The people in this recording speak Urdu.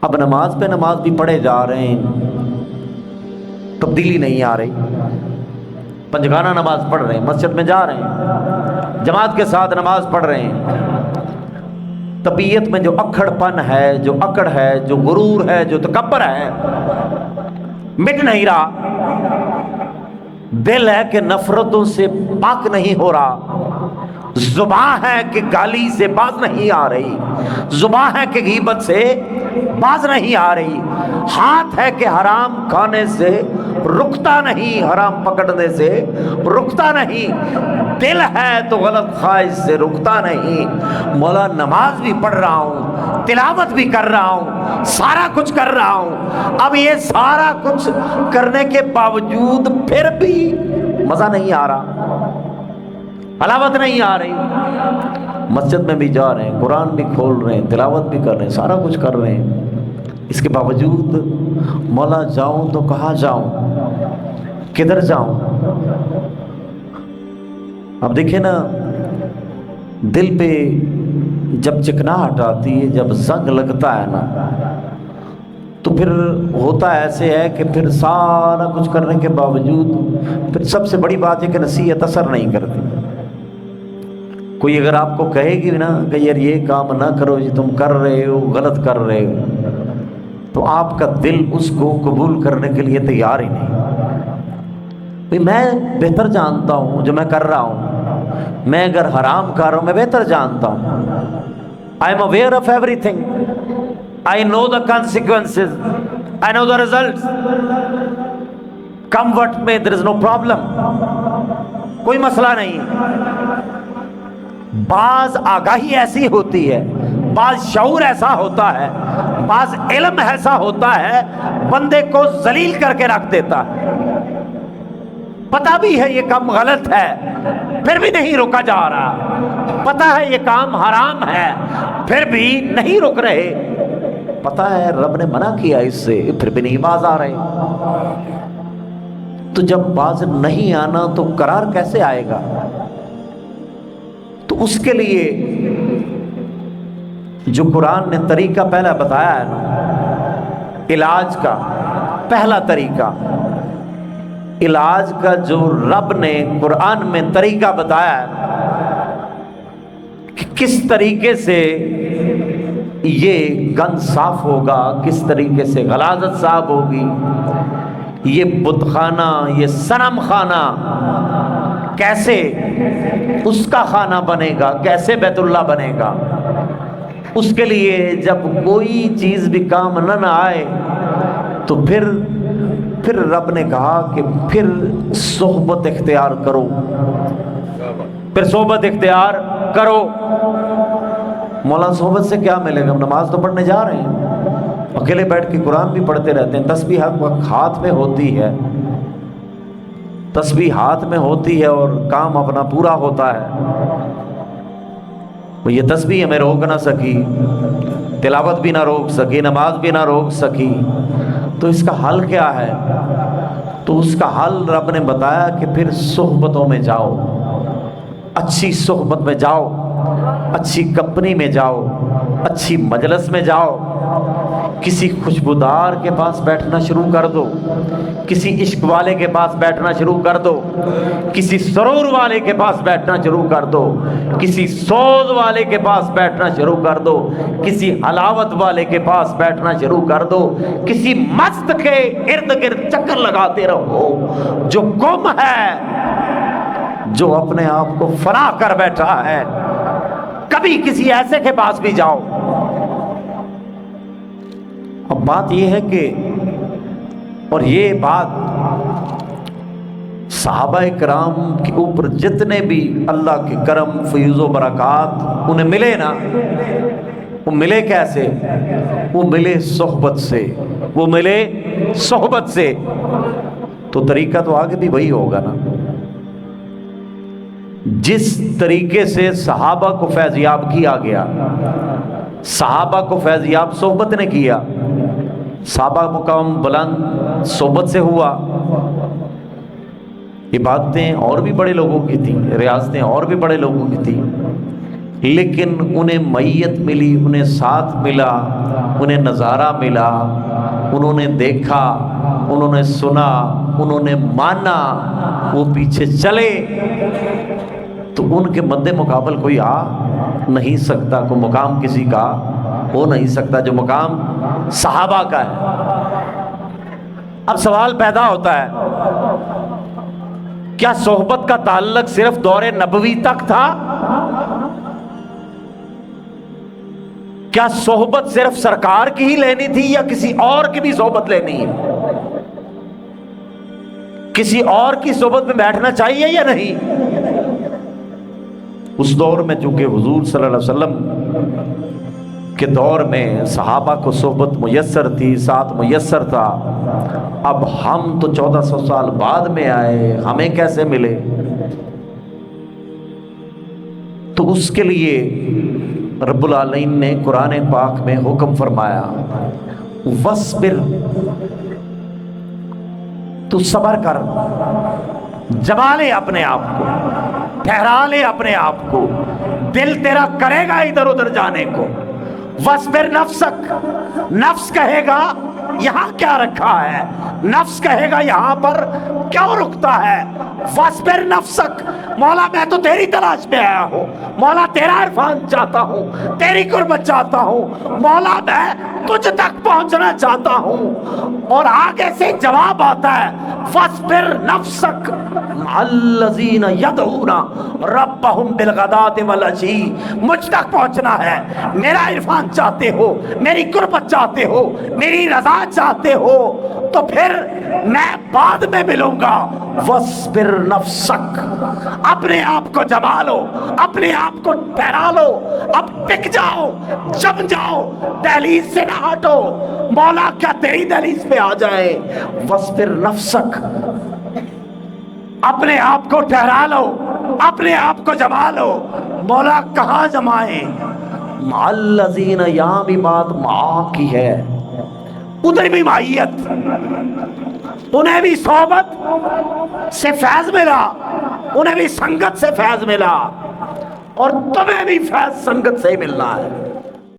اب نماز پہ نماز بھی پڑھے جا رہے ہیں، تبدیلی نہیں آ رہی. پنجگانہ نماز پڑھ رہے ہیں، مسجد میں جا رہے ہیں، جماعت کے ساتھ نماز پڑھ رہے ہیں، طبیعت میں جو اکڑ پن ہے، جو اکڑ ہے، جو غرور ہے، جو تکبر ہے، مٹ نہیں رہا. دل ہے کہ نفرتوں سے پاک نہیں ہو رہا، زبان ہے کہ گالی سے باز نہیں آ رہی، زبان ہے کہ غیبت سے باز نہیں آ رہی، ہاتھ ہے کہ حرام کھانے سے رکتا نہیں، حرام پکڑنے سے رکتا نہیں، دل ہے تو غلط خواہش سے رکتا نہیں. مولا نماز بھی پڑھ رہا ہوں، تلاوت بھی کر رہا ہوں، سارا کچھ کر رہا ہوں، اب یہ سارا کچھ کرنے کے باوجود پھر بھی مزہ نہیں آ رہا، حلاوت نہیں آ رہی. مسجد میں بھی جا رہے ہیں، قرآن بھی کھول رہے ہیں، تلاوت بھی کر رہے ہیں، سارا کچھ کر رہے ہیں، اس کے باوجود مولا جاؤں تو کہاں جاؤں، کدھر جاؤں. اب دیکھیں نا، دل پہ جب چکناہٹ آتی ہے، جب زنگ لگتا ہے نا، تو پھر ہوتا ایسے ہے کہ پھر سارا کچھ کرنے کے باوجود پھر سب سے بڑی بات ہے کہ نصیحت اثر نہیں کرتی. کوئی اگر آپ کو کہے گی نا کہ یار یہ کام نہ کرو جی، تم کر رہے ہو، غلط کر رہے ہو، تو آپ کا دل اس کو قبول کرنے کے لیے تیار ہی نہیں. میں بہتر جانتا ہوں جو میں کر رہا ہوں، میں اگر حرام کر رہا ہوں میں بہتر جانتا ہوں. I am aware of everything. I know the consequences. I know the results. Come what may, there is no problem. کوئی مسئلہ نہیں. بعض آگاہی ایسی ہوتی ہے، بعض شعور ایسا ہوتا ہے، بعض علم ایسا ہوتا ہے، بندے کو ذلیل کر کے رکھ دیتا ہے. پتہ بھی ہے یہ کام غلط ہے، پھر بھی نہیں روکا جا رہا. پتہ ہے یہ کام حرام ہے، پھر بھی نہیں رک رہے. پتہ ہے رب نے منع کیا اس سے، پھر بھی نہیں باز آ رہے. تو جب باز نہیں آنا تو قرار کیسے آئے گا؟ تو اس کے لیے جو قرآن نے طریقہ پہلا بتایا ہے نا، علاج کا پہلا طریقہ، علاج کا جو رب نے قرآن میں طریقہ بتایا ہے کہ کس طریقے سے یہ گند صاف ہوگا، کس طریقے سے غلاظت صاف ہوگی، یہ بت خانہ، یہ صنم خانہ کیسے اس کا خانہ بنے گا، کیسے بیت اللہ بنے گا. اس کے لیے جب کوئی چیز بھی کام نہ آئے تو پھر رب نے کہا کہ پھر صحبت اختیار کرو، پھر صحبت اختیار کرو. مولا صحبت سے کیا ملے گا؟ ہم نماز تو پڑھنے جا رہے ہیں، اکیلے بیٹھ کے قرآن بھی پڑھتے رہتے ہیں، تسبیح ہاتھ میں ہوتی ہے، تسبیح ہاتھ میں ہوتی ہے اور کام اپنا پورا ہوتا ہے. یہ تسبیح ہمیں روک نہ سکی، تلاوت بھی نہ روک سکی، نماز بھی نہ روک سکی. تو اس کا حل کیا ہے؟ تو اس کا حل رب نے بتایا کہ پھر صحبتوں میں جاؤ، اچھی صحبت میں جاؤ، اچھی کمپنی میں جاؤ، اچھی مجلس میں جاؤ. کسی خوشبودار کے پاس بیٹھنا شروع کر دو، کسی عشق والے کے پاس بیٹھنا شروع کر دو، کسی سرور والے کے پاس بیٹھنا شروع کر دو، کسی سوز والے کے پاس بیٹھنا شروع کر دو، کسی حلاوت والے کے پاس بیٹھنا شروع کر دو، کسی مست کے ارد گرد چکر لگاتے رہو جو گم ہے، جو اپنے آپ کو فنا کر بیٹھا ہے. کبھی کسی ایسے کے پاس بھی جاؤ. اب بات یہ ہے کہ، اور یہ بات صحابہ کرام کے اوپر جتنے بھی اللہ کے کرم فیض و برکات انہیں ملے نا، وہ ملے کیسے؟ وہ ملے صحبت سے، وہ ملے صحبت سے. تو طریقہ تو آگے بھی وہی ہوگا نا. جس طریقے سے صحابہ کو فیضیاب کیا گیا، صحابہ کو فیضیاب صحبت نے کیا، صحابہ مقام بلند صحبت سے ہوا. عبادتیں اور بھی بڑے لوگوں کی تھیں، ریاستیں اور بھی بڑے لوگوں کی تھیں، لیکن انہیں میت ملی، انہیں ساتھ ملا، انہیں نظارہ ملا، انہوں نے دیکھا، انہوں نے سنا، انہوں نے مانا، وہ پیچھے چلے، تو ان کے مد مقابل کوئی آ نہیں سکتا، کوئی مقام کسی کا ہو نہیں سکتا جو مقام صحابہ کا ہے۔ اب سوال پیدا ہوتا ہے، کیا صحبت کا تعلق صرف دور نبوی تک تھا؟ کیا صحبت صرف سرکار کی ہی لینی تھی یا کسی اور کی بھی صحبت لینی ہے؟ کسی اور کی صحبت میں بیٹھنا چاہیے یا نہیں؟ اس دور میں چونکہ حضور صلی اللہ علیہ وسلم کے دور میں صحابہ کو صحبت میسر تھی، ساتھ میسر تھا، اب ہم تو 1400 سال بعد میں آئے، ہمیں کیسے ملے؟ تو اس کے لیے رب العالمین نے قرآن پاک میں حکم فرمایا، وَاصْبِرْ، تو صبر کر، جما لے اپنے آپ کو، ٹھہرا لے اپنے آپ کو، دل تیرا کرے گا ادھر ادھر جانے کو۔ وَاصْبِرْ نَفْسَكَ، نفس کہے گا یہاں کیا رکھا ہے، نفس کہے گا یہاں پر کیوں رکتا ہے۔ وَاصْبِرْ نَفْسَكَ، مولا میں تو تیری تلاش میں آیا ہوں، مولا تیرا عرفان چاہتا ہوں، تیری قربت چاہتا ہوں، مولا میں تجھ تک پہنچنا چاہتا ہوں۔ اور آگے سے جواب آتا ہے، وَاصْبِرْ نَفْسَكَ مَعَ الَّذِينَ يَدْعُونَ رَبَّهُمْ بِالْغَدَاةِ وَالْعَشِيِّ، مجھ تک پہنچنا ہے، میرا عرفان چاہتے ہو، میری قربت چاہتے ہو، میری رضا چاہتے ہو، تو پھر میں بعد میں ملوں گا۔ وَاصْبِرْ نَفْسَكَ، اپنے آپ کو جما لو، اپنے آپ کو ٹھہرا لو، اب ٹک جاؤ، جم جاؤ، دہلیز سے نہ ہٹو، مولا کیا تیری دہلیز پہ آ جائے۔ وَاصْبِرْ نَفْسَكَ، اپنے آپ کو ٹھہرا لو، اپنے آپ کو جما لو۔ مولا کہاں جمائیں؟ مَعَ الَّذِينَ، یہاں بھی بات مع کی ہے، ادھر بھی معیت، انہیں بھی صحبت سے فیض ملا، انہیں بھی سنگت سے فیض ملا، اور تمہیں بھی فیض سنگت سے ہی ملنا ہے۔